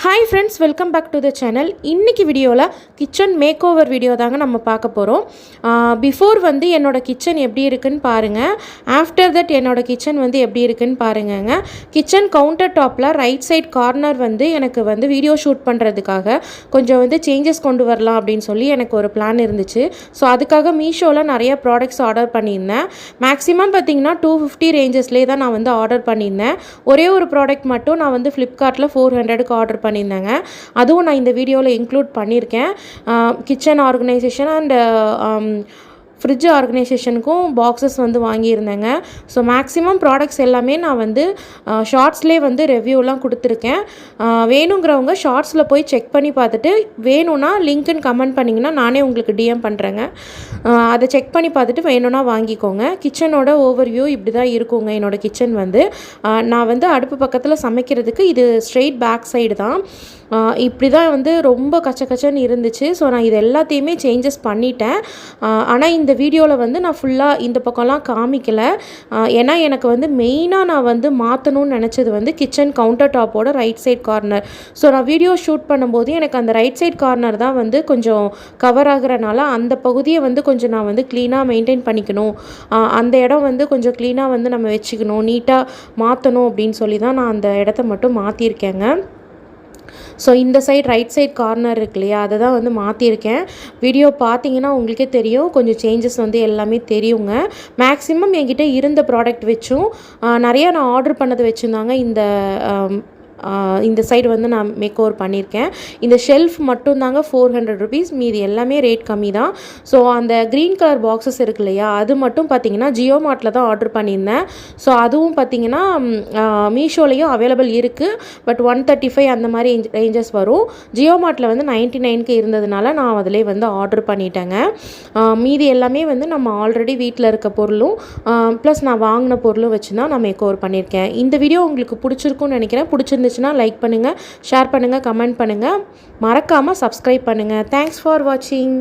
Hi friends, welcome back to the channel. இன்னைக்கு வீடியோல kitchen make over video தாங்க நம்ம பார்க்க போகிறோம். பிஃபோர் வந்து என்னோட கிச்சன் எப்படி இருக்குன்னு பாருங்கள். ஆஃப்டர் தட் என்னோட கிச்சன் வந்து எப்படி இருக்குன்னு பாருங்கங்க. கிச்சன் கவுண்டர் டாப்பில் ரைட் சைட் கார்னர் வந்து எனக்கு வந்து வீடியோ ஷூட் பண்ணுறதுக்காக கொஞ்சம் வந்து சேஞ்சஸ் கொண்டு வரலாம் அப்படின்னு சொல்லி எனக்கு ஒரு பிளான் இருந்துச்சு. ஸோ அதுக்காக மீஷோவில் நிறைய ப்ராடக்ட்ஸ் ஆர்டர் பண்ணியிருந்தேன். மேக்ஸிமம் பார்த்தீங்கன்னா 250 ரேஞ்சஸ்லேயே தான் நான் வந்து ஆர்டர் பண்ணியிருந்தேன். ஒரே ஒரு ப்ராடக்ட் மட்டும் நான் வந்து ஃப்ளிப்கார்ட்டில் 400க்கு ஆர்டர் பண்ணியிருந்தேங்க. அதுவும் நான் இந்த வீடியோவில் இன்க்ளூட் பண்ணியிருக்கேன். கிச்சன் ஆர்கனைசேஷன் அண்ட் ஃப்ரிட்ஜ் ஆர்கனைசேஷனுக்கும் பாக்ஸஸ் வந்து வாங்கியிருந்தேங்க. ஸோ மேக்ஸிமம் ப்ராடக்ட்ஸ் எல்லாமே நான் வந்து ஷார்ட்ஸ்லேயே வந்து ரிவ்யூலாம் கொடுத்துருக்கேன். வேணுங்கிறவங்க ஷார்ட்ஸில் போய் செக் பண்ணி பார்த்துட்டு வேணும்னா லிங்க்குன்னு கமெண்ட் பண்ணிங்கன்னா நானே உங்களுக்கு டிஎம் பண்ணுறேங்க. அதை செக் பண்ணி பார்த்துட்டு வேணும்னா வாங்கிக்கோங்க. கிச்சனோட ஓவர்வியூ இப்படி தான் இருக்குங்க. என்னோடய கிச்சன் வந்து நான் வந்து அடுப்பு பக்கத்தில் சமைக்கிறதுக்கு இது ஸ்ட்ரெயிட் பேக் சைடு தான். இப்படி தான் வந்து ரொம்ப கச்சன்னு இருந்துச்சு. ஸோ நான் இது எல்லாத்தையுமே சேஞ்சஸ் பண்ணிட்டேன். ஆனால் இந்த வீடியோவில் வந்து நான் ஃபுல்லாக இந்த பக்கம்லாம் காமிக்கலை. ஏன்னா எனக்கு வந்து மெயினாக நான் வந்து மாற்றணும்னு நினச்சது வந்து கிச்சன் கவுண்டர் டாப்போட ரைட் சைட் கார்னர். ஸோ நான் வீடியோ ஷூட் பண்ணும்போது எனக்கு அந்த ரைட் சைட் கார்னர் தான் வந்து கொஞ்சம் கவர் ஆகிறனால அந்த பகுதியை வந்து கொஞ்சம் நான் வந்து க்ளீனாக மெயின்டைன் பண்ணிக்கணும். அந்த இடம் வந்து கொஞ்சம் க்ளீனாக வந்து நம்ம வச்சுக்கணும், நீட்டாக மாற்றணும் அப்படின்னு சொல்லி தான் நான் அந்த இடத்த மட்டும் மாற்றிருக்கேங்க. ஸோ இந்த சைட் ரைட் சைட் கார்னர் இருக்கு இல்லையா, அதை தான் வந்து மாற்றிருக்கேன். வீடியோ பார்த்தீங்கன்னா உங்களுக்கே தெரியும், கொஞ்சம் சேஞ்சஸ் வந்து எல்லாமே தெரியுங்க. மேக்ஸிமம் என்கிட்ட இருந்த ப்ராடக்ட் வச்சும் நிறையா நான் ஆர்டர் பண்ணதை வச்சுருந்தாங்க இந்த சைடு வந்து நான் மேக் ஓவர் பண்ணியிருக்கேன். இந்த ஷெல்ஃப் மட்டும்தாங்க 400 ருபீஸ், மீதி எல்லாமே ரேட் கம்மி தான். ஸோ அந்த க்ரீன் கலர் பாக்ஸஸ் இருக்கு இல்லையா, அது மட்டும் பார்த்தீங்கன்னா ஜியோ மார்ட்டில் தான் ஆர்டர் பண்ணியிருந்தேன். ஸோ அதுவும் பார்த்தீங்கன்னா மீஷோலையும் அவைலபிள் இருக்குது. பட் 135 அந்த மாதிரி ரேஞ்சஸ் வரும். ஜியோ மார்ட்டில் வந்து 99க்கு இருந்ததுனால நான் அதிலே வந்து ஆர்டர் பண்ணிட்டேங்க. மீதி எல்லாமே வந்து நம்ம ஆல்ரெடி வீட்டில் இருக்க பொருளும் ப்ளஸ் நான் வாங்கின பொருளும் வச்சு தான் நான் மேக் ஓவர் பண்ணியிருக்கேன். இந்த வீடியோ உங்களுக்கு பிடிச்சிருக்குன்னு நினைக்கிறேன். பிடிச்சிருந்துச்சுன்னா லைக் பண்ணுங்கள், ஷேர் பண்ணுங்கள், கமெண்ட் பண்ணுங்கள், மறக்காமல் சப்ஸ்கிரைப் பண்ணுங்கள். தேங்க்ஸ் ஃபார் வாட்சிங்.